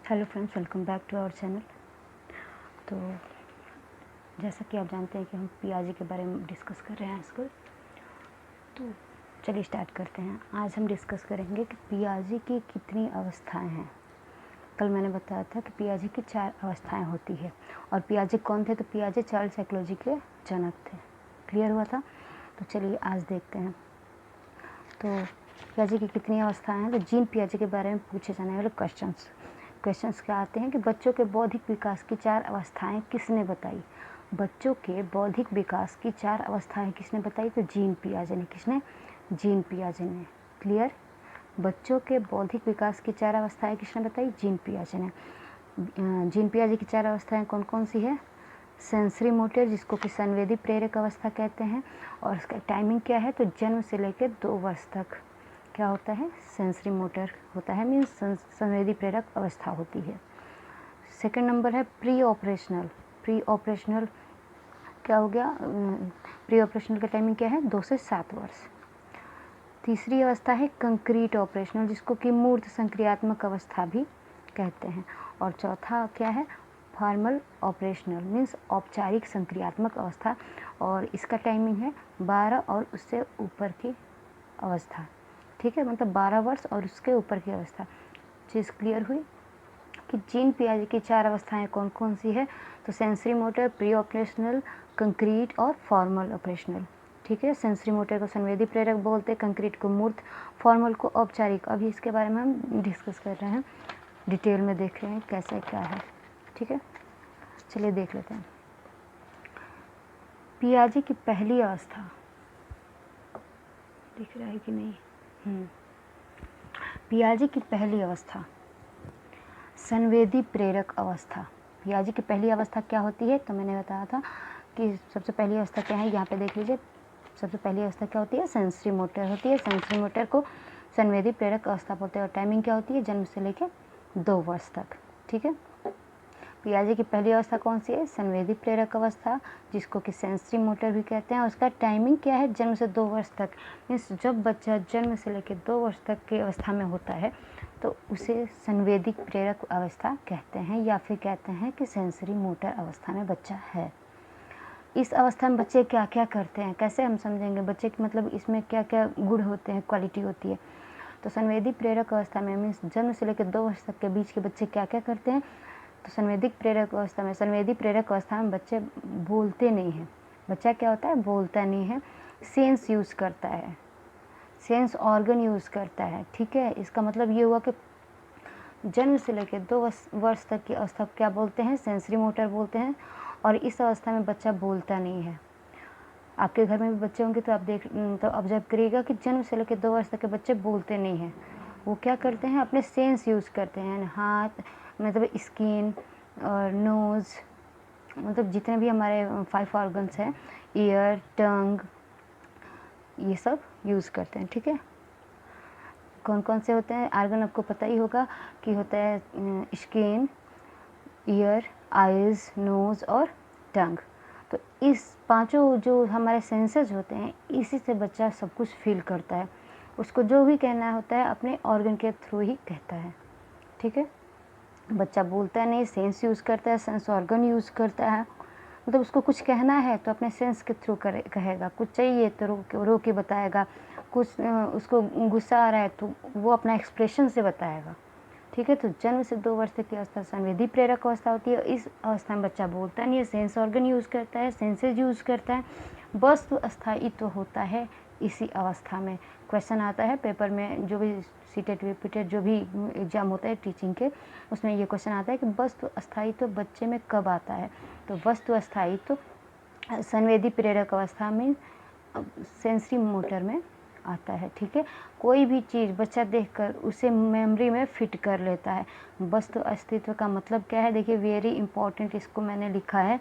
Hello friends, welcome back to our channel. तो जैसा कि आप जानते हैं कि हम पियाजे के बारे में डिस्कस कर रहे हैं आजकल। तो चलिए स्टार्ट करते हैं। आज हम डिस्कस करेंगे कि पियाजे की कितनी अवस्थाएं हैं। कल मैंने बताया था कि पियाजे की 4 अवस्थाएं होती है। और पियाजे कौन थे? तो पियाजे चाइल्ड साइकोलॉजी के जनक थे। क्लियर हुआ था? तो चलिए आज देखते हैं। तो पियाजे की कितनी अवस्थाएं हैं? तो जीन पियाजे के बारे में पूछे जाने वाले क्वेश्चंस क्या आते हैं कि बच्चों के बौद्धिक विकास की 4 अवस्थाएं किसने बताई? बच्चों के बौद्धिक विकास की 4 अवस्थाएं किसने बताई? तो जीन पियाजे ने। किसने? जीन पियाजे ने। क्लियर? बच्चों के बौद्धिक विकास की 4 अवस्थाएं किसने बताई? जीन पियाजे ने। जीन पियाजे की 4 अवस्थाएं कौन कौन सी है? सेंसरी मोटर, जिसको कि संवेदी प्रेरक अवस्था कहते हैं, और इसका टाइमिंग क्या है? तो जन्म से लेकर 2 वर्ष तक क्या होता है? सेंसरी मोटर होता है, मीन्स संवेदी प्रेरक अवस्था होती है। सेकंड नंबर है प्री ऑपरेशनल। प्री ऑपरेशनल क्या हो गया? प्री ऑपरेशनल का टाइमिंग क्या है? 2 से 7 वर्ष। तीसरी अवस्था है कंक्रीट ऑपरेशनल, जिसको कि मूर्त संक्रियात्मक अवस्था भी कहते हैं। और चौथा क्या है? फॉर्मल ऑपरेशनल, मीन्स औपचारिक संक्रियात्मक अवस्था, और इसका टाइमिंग है 12 और उससे ऊपर की अवस्था। ठीक है, मतलब 12 वर्ष और उसके ऊपर की अवस्था। चीज़ क्लियर हुई कि जीन पियाजे की 4 अवस्थाएं कौन कौन सी है? तो sensory motor, pre operational, concrete और फॉर्मल ऑपरेशनल। ठीक है, सेंसरी मोटर को संवेदी प्रेरक बोलते हैं, कंक्रीट को मूर्त, फॉर्मल को औपचारिक। अभी इसके बारे में हम डिस्कस कर रहे हैं, डिटेल में देख रहे हैं कैसे क्या है। ठीक है, चलिए देख लेते हैं। पियाजे की पहली अवस्था दिख रहा है कि नहीं? पियाजे की पहली अवस्था संवेदी प्रेरक अवस्था। पियाजे की पहली अवस्था क्या होती है? तो मैंने बताया था कि सबसे पहली अवस्था क्या है, यहाँ पे देख लीजिए। सबसे पहली अवस्था क्या होती है? सेंसरी मोटर होती है। सेंसरी मोटर को संवेदी प्रेरक अवस्था बोलते हैं, और टाइमिंग क्या होती है? जन्म से लेकर 2 वर्ष तक। ठीक है, पियाजे की पहली अवस्था कौन सी है? संवेदी प्रेरक अवस्था, जिसको कि सेंसरी मोटर भी कहते हैं। और उसका टाइमिंग क्या है? जन्म से 2 वर्ष तक। मीन्स जब बच्चा जन्म से लेकर 2 वर्ष तक की अवस्था में होता है तो उसे संवेदी प्रेरक अवस्था कहते हैं, या फिर कहते हैं कि सेंसरी मोटर अवस्था में बच्चा है। इस अवस्था में बच्चे क्या क्या करते हैं, कैसे हम समझेंगे? बच्चे की मतलब इसमें क्या क्या गुण होते हैं, क्वालिटी होती है। तो संवेदी प्रेरक अवस्था में मीन्स जन्म से लेकर 2 वर्ष तक के बीच के बच्चे क्या क्या करते हैं? तो संवेदिक प्रेरक अवस्था में, संवेदी प्रेरक अवस्था में बच्चे बोलते नहीं हैं। बच्चा क्या होता है? बोलता नहीं है, सेंस यूज़ करता है, सेंस ऑर्गन यूज़ करता है। ठीक है, इसका मतलब ये हुआ कि जन्म से लेकर 2 वर्ष तक की अवस्था को क्या बोलते हैं? सेंसरी मोटर बोलते हैं। और इस अवस्था में बच्चा बोलता नहीं है। आपके घर में भी बच्चे होंगे तो आप तो ऑब्जर्व करिएगा कि जन्म से लेकर 2 वर्ष तक के बच्चे बोलते नहीं हैं। वो क्या करते हैं? अपने सेंस यूज़ करते हैं, हाथ, मतलब स्किन और नोज़, मतलब जितने भी हमारे 5 ऑर्गन्स हैं, ईयर, टंग, ये सब यूज़ करते हैं। ठीक है, कौन कौन से होते हैं आर्गन? आपको पता ही होगा कि होता है स्किन, ईयर, आइज़, नोज़ और टंग। तो इस पांचों जो हमारे सेंसेस होते हैं, इसी से बच्चा सब कुछ फील करता है। उसको जो भी कहना होता है अपने ऑर्गन के थ्रू ही कहता है। ठीक है, बच्चा बोलता नहीं, सेंस यूज़ करता है, सेंस ऑर्गन यूज़ करता है। मतलब उसको कुछ कहना है तो अपने सेंस के थ्रू कहेगा, कुछ चाहिए तो रो के बताएगा, कुछ उसको गुस्सा आ रहा है तो वो अपना एक्सप्रेशन से बताएगा। ठीक है, तो जन्म से 2 वर्ष तक की अवस्था संवेदी प्रेरक अवस्था होती है। इस अवस्था में बच्चा बोलता नहीं है, सेंस ऑर्गन यूज़ करता है, सेंसेज यूज़ करता है, वस्तु अस्थायित्व होता है इसी अवस्था में। क्वेश्चन आता है पेपर में, जो भी सीटेट रिपीटेड जो भी एग्ज़ाम होता है टीचिंग के, उसमें ये क्वेश्चन आता है कि वस्तु अस्थायित्व बच्चे में कब आता है? तो वस्तु अस्थायित्व संवेदी प्रेरक अवस्था में, सेंसरी मोटर में आता है। ठीक है, कोई भी चीज़ बच्चा देखकर उसे मेमोरी में फिट कर लेता है। वस्तु अस्तित्व का मतलब क्या है? देखिए, वेरी इंपॉर्टेंट, इसको मैंने लिखा है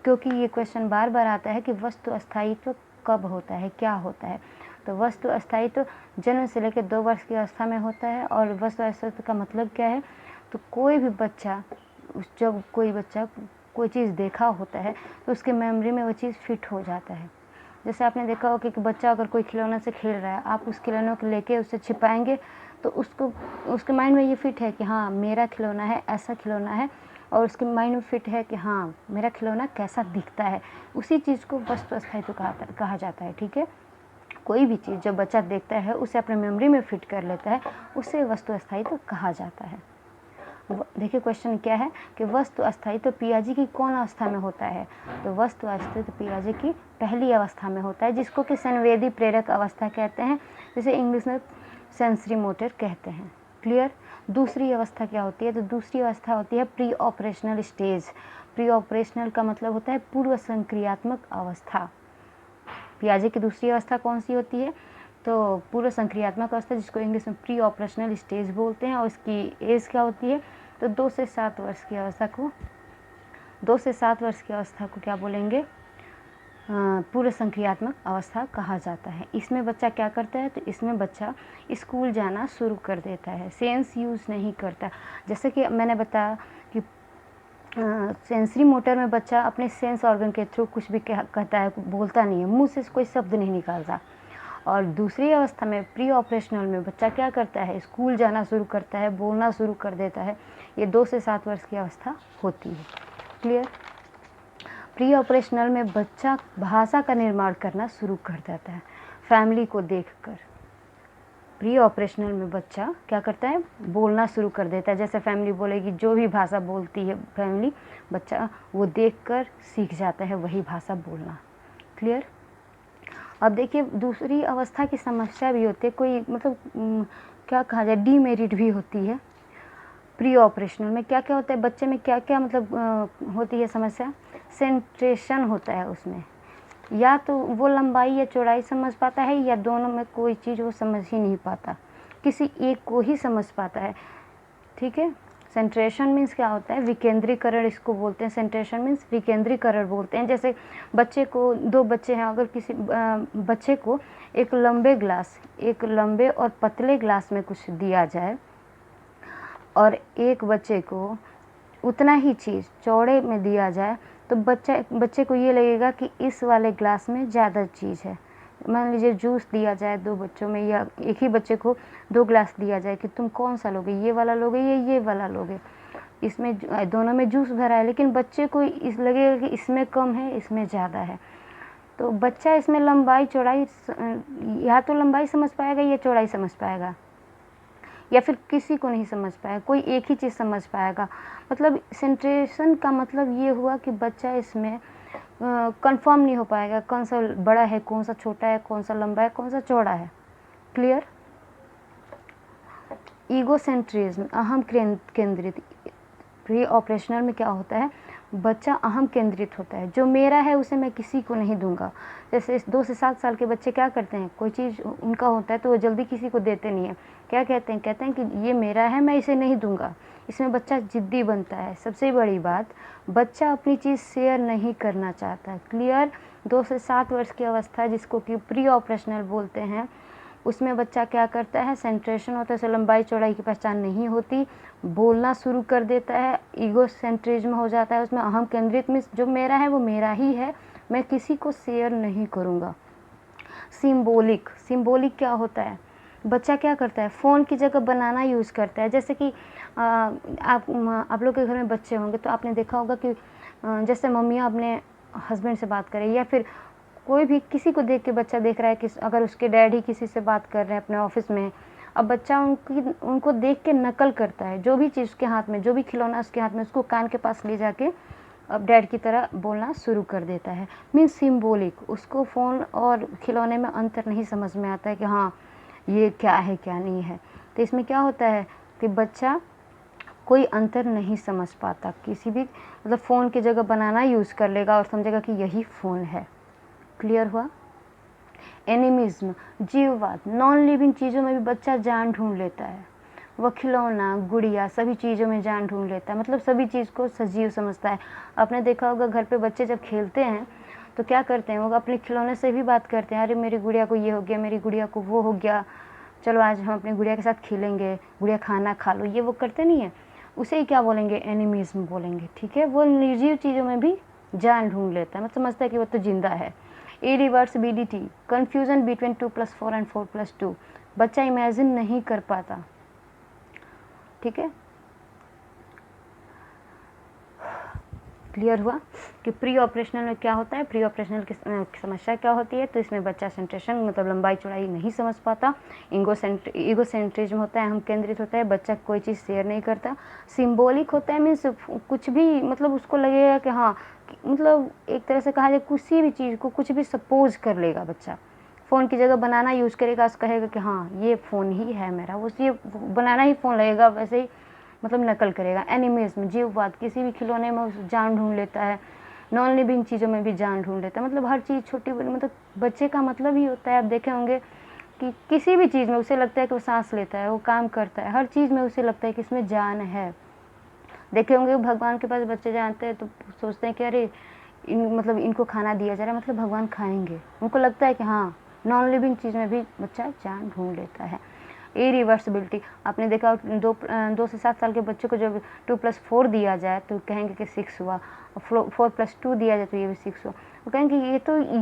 क्योंकि ये क्वेश्चन बार बार आता है कि वस्तु अस्थायित्व कब होता है, क्या होता है? तो वस्तु अस्थायित्व जन्म से लेकर 2 वर्ष की अवस्था में होता है। और वस्तु अस्तित्व का मतलब क्या है? तो कोई भी बच्चा, जब कोई बच्चा कोई चीज़ देखा होता है तो उसके मेमोरी में वो चीज़ फिट हो जाता है। जैसे आपने देखा होगा कि बच्चा अगर कोई खिलौना से खेल रहा है, आप उस खिलौने को लेके उसे छिपाएंगे तो उसको उसके माइंड में ये फिट है कि हाँ मेरा खिलौना है, ऐसा खिलौना है, और उसके माइंड में फिट है कि हाँ मेरा खिलौना कैसा दिखता है। उसी चीज़ को वस्तु अस्थायित्व कहा जाता है। ठीक है, कोई भी चीज़ जो बच्चा देखता है उसे अपने मेमोरी में फिट कर लेता है, उसे वस्तु अस्थायित्व कहा जाता है। देखिए क्वेश्चन क्या है कि वस्तु अस्थायित्व पियाजी की कौन अवस्था में होता है? तो वस्तु अस्थायित्व पियाजी की पहली अवस्था में होता है, जिसको कि संवेदी प्रेरक अवस्था कहते हैं, जिसे इंग्लिश में सेंसरी मोटर कहते हैं। क्लियर। दूसरी अवस्था क्या होती है? तो दूसरी अवस्था होती है pre operational stage. Pre operational का मतलब होता है पूर्व संक्रियात्मक अवस्था। पियाजे की दूसरी अवस्था कौन सी होती है? तो पूर्व संक्रियात्मक अवस्था, जिसको इंग्लिश में प्री ऑपरेशनल स्टेज बोलते हैं, और इसकी एज क्या होती है? तो 2 से 7 वर्ष की अवस्था को 2 से 7 वर्ष की अवस्था को क्या बोलेंगे? पूर्व संक्रियात्मक अवस्था कहा जाता है। इसमें बच्चा क्या करता है? तो इसमें बच्चा स्कूल जाना शुरू कर देता है, सेंस यूज़ नहीं करता। जैसे कि मैंने बताया कि सेंसरी मोटर में बच्चा अपने सेंस ऑर्गन के थ्रू कुछ भी कहता है, बोलता नहीं है, मुंह से कोई शब्द नहीं निकालता। और दूसरी अवस्था में प्री ऑपरेशनल में बच्चा क्या करता है? स्कूल जाना शुरू करता है, बोलना शुरू कर देता है। ये 2 से 7 वर्ष की अवस्था होती है। क्लियर। प्री ऑपरेशनल में बच्चा भाषा का निर्माण करना शुरू कर देता है फैमिली को देखकर। प्री ऑपरेशनल में बच्चा क्या करता है? बोलना शुरू कर देता है। जैसे फैमिली बोलेगी, जो भी भाषा बोलती है फैमिली, बच्चा वो देखकर सीख जाता है वही भाषा बोलना। क्लियर। अब देखिए दूसरी अवस्था की समस्या भी होती है, कोई मतलब क्या कहा जाए, डीमेरिट भी होती है। प्री ऑपरेशनल में क्या क्या होता है? बच्चे में क्या क्या मतलब होती है समस्या? सेंट्रेशन होता है उसमें, या तो वो लंबाई या चौड़ाई समझ पाता है, या दोनों में कोई चीज़ वो समझ ही नहीं पाता, किसी एक को ही समझ पाता है। ठीक है। सेंट्रेशन मीन्स क्या होता है? विकेंद्रीकरण इसको बोलते हैं। सेंट्रेशन मीन्स विकेंद्रीकरण बोलते हैं। जैसे बच्चे को, 2 बच्चे हैं, अगर किसी बच्चे को एक लंबे और पतले ग्लास में कुछ दिया जाए, और एक बच्चे को उतना ही चीज़ चौड़े में दिया जाए, तो बच्चे को ये लगेगा कि इस वाले ग्लास में ज़्यादा चीज़ है। मान लीजिए जूस दिया जाए 2 बच्चों में, या एक ही बच्चे को 2 ग्लास दिया जाए कि तुम कौन सा लोगे, ये वाला लोगे या ये वाला लोगे। इसमें दोनों में जूस भरा है, लेकिन बच्चे को इस लगेगा कि इसमें कम है, इसमें ज़्यादा है। तो बच्चा इसमें लंबाई चौड़ाई या तो लंबाई समझ पाएगा या चौड़ाई समझ पाएगा, या फिर किसी को नहीं समझ पाएगा, कोई एक ही चीज़ समझ पाएगा। मतलब सेंट्रेशन का मतलब ये हुआ कि बच्चा इसमें कंफर्म नहीं हो पाएगा कौन सा बड़ा है, कौन सा छोटा है, कौन सा लंबा है, कौन सा चौड़ा है। क्लियर। ईगोसेंट्रिज्म, अहम केंद्रित। प्री ऑपरेशनल में क्या होता है? बच्चा अहम केंद्रित होता है, जो मेरा है उसे मैं किसी को नहीं दूंगा। जैसे 2 से 7 साल के बच्चे क्या करते हैं? कोई चीज़ उनका होता है तो वो जल्दी किसी को देते नहीं है। क्या कहते हैं? कहते हैं कि ये मेरा है, मैं इसे नहीं दूंगा। इसमें बच्चा जिद्दी बनता है। सबसे बड़ी बात, बच्चा अपनी चीज़ शेयर नहीं करना चाहता। क्लियर। 2 से 7 वर्ष की अवस्था, जिसको कि प्री ऑपरेशनल बोलते हैं, उसमें बच्चा क्या करता है? सेंट्रेशन होता है, उसे लंबाई चौड़ाई की पहचान नहीं होती, बोलना शुरू कर देता है, ईगोसेंट्रिज्म हो जाता है उसमें, अहम केंद्रित में जो मेरा है वो मेरा ही है, मैं किसी को शेयर नहीं करूँगा। सिंबॉलिक क्या होता है? बच्चा क्या करता है? फ़ोन की जगह बनाना यूज़ करता है। जैसे कि आप लोग के घर में बच्चे होंगे तो आपने देखा होगा कि जैसे मम्मियाँ अपने हस्बैंड से बात करें, या फिर कोई भी किसी को देख के बच्चा देख रहा है कि अगर उसके डैडी किसी से बात कर रहे हैं अपने ऑफिस में, अब बच्चा उनको देख के नकल करता है, जो भी चीज़ उसके हाथ में, जो भी खिलौना उसके हाथ में, उसको कान के पास ले जाके अब डैड की तरह बोलना शुरू कर देता है। Means symbolic. उसको फ़ोन और खिलौने में अंतर नहीं समझ में आता है कि हाँ ये क्या है क्या नहीं है। तो इसमें क्या होता है कि बच्चा कोई अंतर नहीं समझ पाता, किसी भी मतलब फ़ोन की जगह बनाना यूज़ कर लेगा और समझेगा कि यही फ़ोन है। क्लियर हुआ। एनिमिज्म, जीववाद, नॉन लिविंग चीज़ों में भी बच्चा जान ढूंढ लेता है। वह खिलौना, गुड़िया, सभी चीज़ों में जान ढूंढ लेता है, मतलब सभी चीज़ को सजीव समझता है। आपने देखा होगा घर पे बच्चे जब खेलते हैं तो क्या करते हैं, वो अपने खिलौने से भी बात करते हैं, अरे मेरी गुड़िया को ये हो गया, मेरी गुड़िया को वो हो गया, चलो आज हम अपनी गुड़िया के साथ खेलेंगे, गुड़िया खाना खा लो, ये वो करते नहीं है। उसे ही क्या बोलेंगे? एनिमिज्म बोलेंगे। ठीक है। वो निर्जीव चीज़ों में भी जान ढूंढ लेता है, मतलब समझता है कि वो तो जिंदा है। A reverse BDT, confusion between 2+4 and 4+2। बच्चा इमेजिन नहीं कर पाता ठीक है, क्लियर हुआ कि प्री ऑपरेशनल में क्या होता है, प्री ऑपरेशनल की समस्या क्या होती है। तो इसमें बच्चा सेंट्रेशन मतलब लंबाई चौड़ाई नहीं समझ पाता, ईगोसेंट्रिज्म होता है, हम केंद्रित होता है, बच्चा कोई चीज़ शेयर नहीं करता, सिंबॉलिक होता है, मीन्स कुछ भी मतलब उसको लगेगा कि हाँ मतलब एक तरह से कहा जाए किसी भी चीज़ को कुछ भी सपोज कर लेगा बच्चा, फ़ोन की जगह बनाना यूज़ करेगा, उसको कहेगा कि हाँ ये फ़ोन ही है मेरा, उस ये बनाना ही फ़ोन लगेगा, वैसे ही मतलब नकल करेगा। एनिमेज में जीववाद, किसी भी खिलौने में जान ढूंढ लेता है, नॉन लिविंग चीज़ों में भी जान ढूंढ लेता है, मतलब हर चीज़ छोटी बड़ी, मतलब बच्चे का मतलब ही होता है, आप देखे होंगे कि किसी भी चीज़ में उसे लगता है कि वो सांस लेता है, वो काम करता है, हर चीज़ में उसे लगता है कि इसमें जान है। देखे होंगे भगवान के पास बच्चे जाते हैं तो सोचते हैं कि अरे मतलब इनको खाना दिया जा रहा है, मतलब भगवान खाएंगे, उनको लगता है कि हाँ नॉन लिविंग चीज़ में भी बच्चा जान ढूंढ लेता है। इरिवर्सिबिलिटी, आपने देखा 2 से 7 साल के बच्चों को जब 2+4 दिया जाए तो कहेंगे कि 6 हुआ, और 4+2 दिया जाए तो ये भी 6 हुआ, वो कहेंगे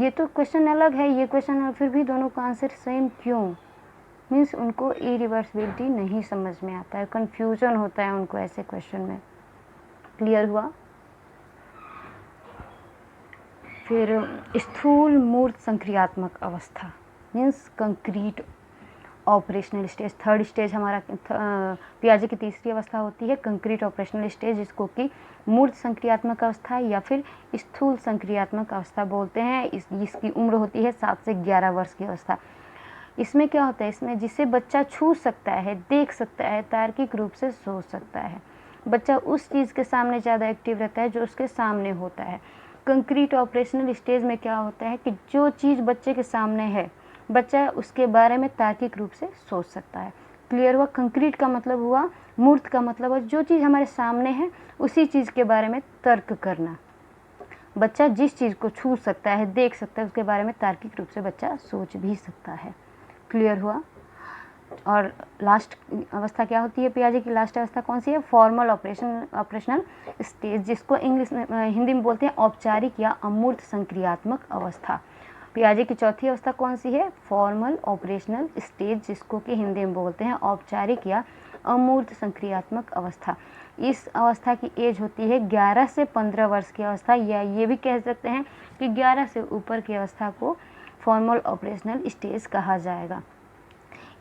ये तो क्वेश्चन अलग है, ये क्वेश्चन अलग, फिर भी दोनों का आंसर सेम क्यों। मीन्स उनको इरिवर्सिबिलिटी नहीं समझ में आता है, कन्फ्यूजन होता है उनको ऐसे क्वेश्चन में। क्लियर हुआ। फिर स्थूल मूर्त संक्रियात्मक अवस्था means concrete operational stage, third stage हमारा पियाजे की तीसरी अवस्था होती है कंक्रीट ऑपरेशनल स्टेज, जिसको कि मूर्त संक्रियात्मक अवस्था या फिर स्थूल संक्रियात्मक अवस्था बोलते हैं। इसकी उम्र होती है 7 से 11 वर्ष की अवस्था। इसमें क्या होता है, इसमें जिसे बच्चा छू सकता है, देख सकता है, तार्किक रूप से सोच सकता है, बच्चा उस चीज़ के सामने ज़्यादा एक्टिव रहता है जो उसके सामने होता है। कंक्रीट ऑपरेशनल स्टेज में क्या होता है कि जो चीज़ बच्चे के सामने है बच्चा उसके बारे में तार्किक रूप से सोच सकता है। क्लियर हुआ। कंक्रीट का मतलब हुआ, मूर्त का मतलब है जो चीज़ हमारे सामने है उसी चीज़ के बारे में तर्क करना। बच्चा जिस चीज़ को छू सकता है, देख सकता है, उसके बारे में तार्किक रूप से बच्चा सोच भी सकता है। क्लियर हुआ। और लास्ट अवस्था क्या होती है, पियाजे की लास्ट अवस्था कौन सी है, फॉर्मल ऑपरेशनल स्टेज, जिसको इंग्लिश में हिंदी में बोलते हैं औपचारिक या अमूर्त संक्रियात्मक अवस्था। पियाजे की चौथी अवस्था कौन सी है, फॉर्मल ऑपरेशनल स्टेज, जिसको कि हिंदी में बोलते हैं औपचारिक या अमूर्त संक्रियात्मक अवस्था। इस अवस्था की एज होती है 11 से 15 वर्ष की अवस्था, या ये भी कह सकते हैं कि 11 से ऊपर की अवस्था को फॉर्मल ऑपरेशनल स्टेज कहा जाएगा।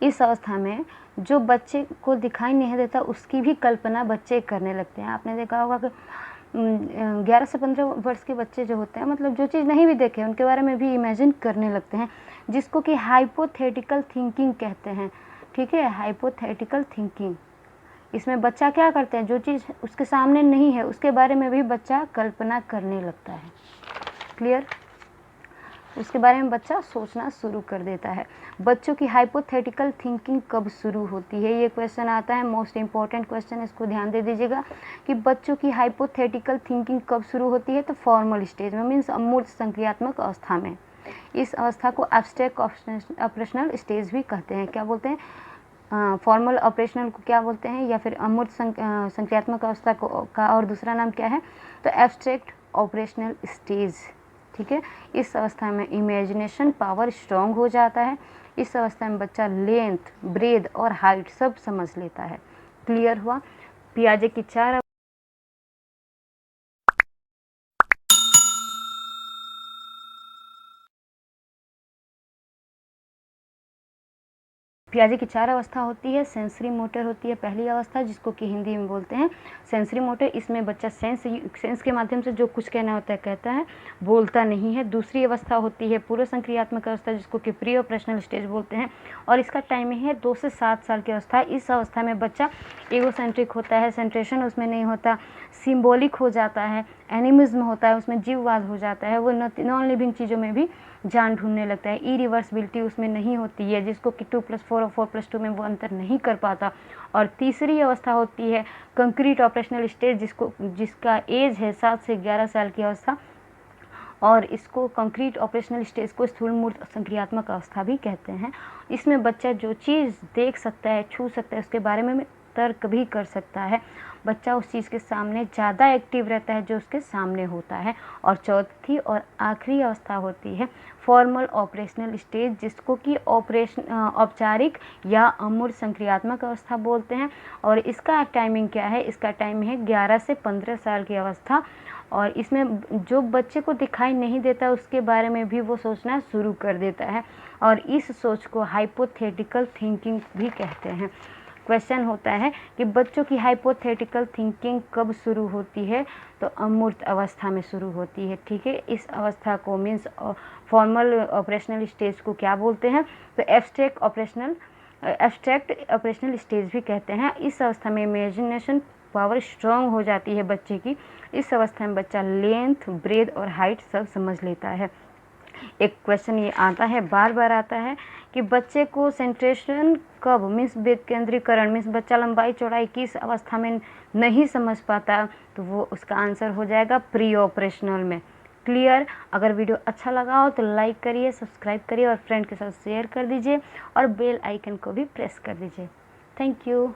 इस अवस्था में जो बच्चे को दिखाई नहीं देता उसकी भी कल्पना बच्चे करने लगते हैं। आपने देखा होगा कि 11 से 15 वर्ष के बच्चे जो होते हैं, मतलब जो चीज़ नहीं भी देखे उनके बारे में भी इमेजिन करने लगते हैं, जिसको कि हाइपोथेटिकल थिंकिंग कहते हैं। ठीक है, हाइपोथेटिकल थिंकिंग। इसमें बच्चा क्या करते हैं, जो चीज़ उसके सामने नहीं है उसके बारे में भी बच्चा कल्पना करने लगता है। क्लियर। उसके बारे में बच्चा सोचना शुरू कर देता है। बच्चों की हाइपोथेटिकल थिंकिंग कब शुरू होती है, ये क्वेश्चन आता है, मोस्ट इम्पॉर्टेंट क्वेश्चन, इसको ध्यान दे दीजिएगा कि बच्चों की हाइपोथेटिकल थिंकिंग कब शुरू होती है। तो फॉर्मल स्टेज में, मीन्स अमूर्त संक्रियात्मक अवस्था में। इस अवस्था को एब्स्ट्रैक्ट ऑपरेशनल स्टेज भी कहते हैं। क्या बोलते हैं, फॉर्मल ऑपरेशनल को क्या बोलते हैं, या फिर अमूर्त संक्रियात्मक अवस्था को का और दूसरा नाम क्या है, तो एब्स्ट्रैक्ट ऑपरेशनल स्टेज। ठीक है। इस अवस्था में इमेजिनेशन पावर स्ट्रॉन्ग हो जाता है। इस अवस्था में बच्चा लेंथ, ब्रेथ और हाइट सब समझ लेता है। क्लियर हुआ। पियाजे की चार पियाजे की 4 अवस्था होती है। सेंसरी मोटर होती है पहली अवस्था, जिसको कि हिंदी में बोलते हैं सेंसरी मोटर। इसमें बच्चा सेंस के माध्यम से जो कुछ कहना होता है कहता है, बोलता नहीं है। दूसरी अवस्था होती है पूर्व संक्रियात्मक अवस्था, जिसको कि प्री ऑपरेशनल स्टेज बोलते हैं, और इसका टाइमिंग है 2 से 7 साल की अवस्था। इस अवस्था में बच्चा ईगोसेंट्रिक होता है, सेंट्रेशन उसमें नहीं होता, सिम्बॉलिक हो जाता है, एनिमिज्म होता है, उसमें जीववाद हो जाता है, वो नॉन लिविंग चीज़ों में भी जान ढूंढने लगता है। इरिवर्सिबिलिटी उसमें नहीं होती है, जिसको कि 2+4 और 4+2 में वो अंतर नहीं कर पाता। और तीसरी अवस्था होती है कंक्रीट ऑपरेशनल स्टेज, जिसका एज है 7 से 11 साल की अवस्था, और इसको कंक्रीट ऑपरेशनल स्टेज को स्थूल मूर्त संक्रियात्मक अवस्था भी कहते हैं। इसमें बच्चा जो चीज़ देख सकता है, छू सकता है, उसके बारे में तर्क भी कर सकता है। बच्चा उस चीज़ के सामने ज़्यादा एक्टिव रहता है जो उसके सामने होता है। और चौथी और आखिरी अवस्था होती है फॉर्मल ऑपरेशनल स्टेज, जिसको कि औपचारिक या अमूर्त संक्रियात्मक अवस्था बोलते हैं। और इसका टाइमिंग क्या है? इसका टाइम है 11 से 15 साल की अवस्था। और इसमें जो बच्चे को दिखाई नहीं देता उसके बारे में भी वो सोचना शुरू कर देता है, और इस सोच को हाइपोथेटिकल थिंकिंग भी कहते हैं। क्वेश्चन होता है कि बच्चों की हाइपोथेटिकल थिंकिंग कब शुरू होती है? तो अमूर्त अवस्था में शुरू होती है। ठीक है, इस अवस्था को मीन्स फॉर्मल ऑपरेशनल स्टेज को क्या बोलते हैं? तो एब्स्ट्रैक्ट ऑपरेशनल स्टेज भी कहते हैं। इस अवस्था में इमेजिनेशन पावर स्ट्रॉन्ग हो जाती है बच्चे की। इस अवस्था में बच्चा लेंथ, ब्रेथ और हाइट सब समझ लेता है। एक क्वेश्चन ये आता है, बार बार आता है कि बच्चे को सेंट्रेशन कब मीन्स विकेंद्रीकरण मीन्स बच्चा लंबाई चौड़ाई किस अवस्था में नहीं समझ पाता? तो वो उसका आंसर हो जाएगा प्री ऑपरेशनल में। क्लियर? अगर वीडियो अच्छा लगा हो तो लाइक करिए, सब्सक्राइब करिए और फ्रेंड के साथ शेयर कर दीजिए और बेल आइकन को भी प्रेस कर दीजिए। Thank you.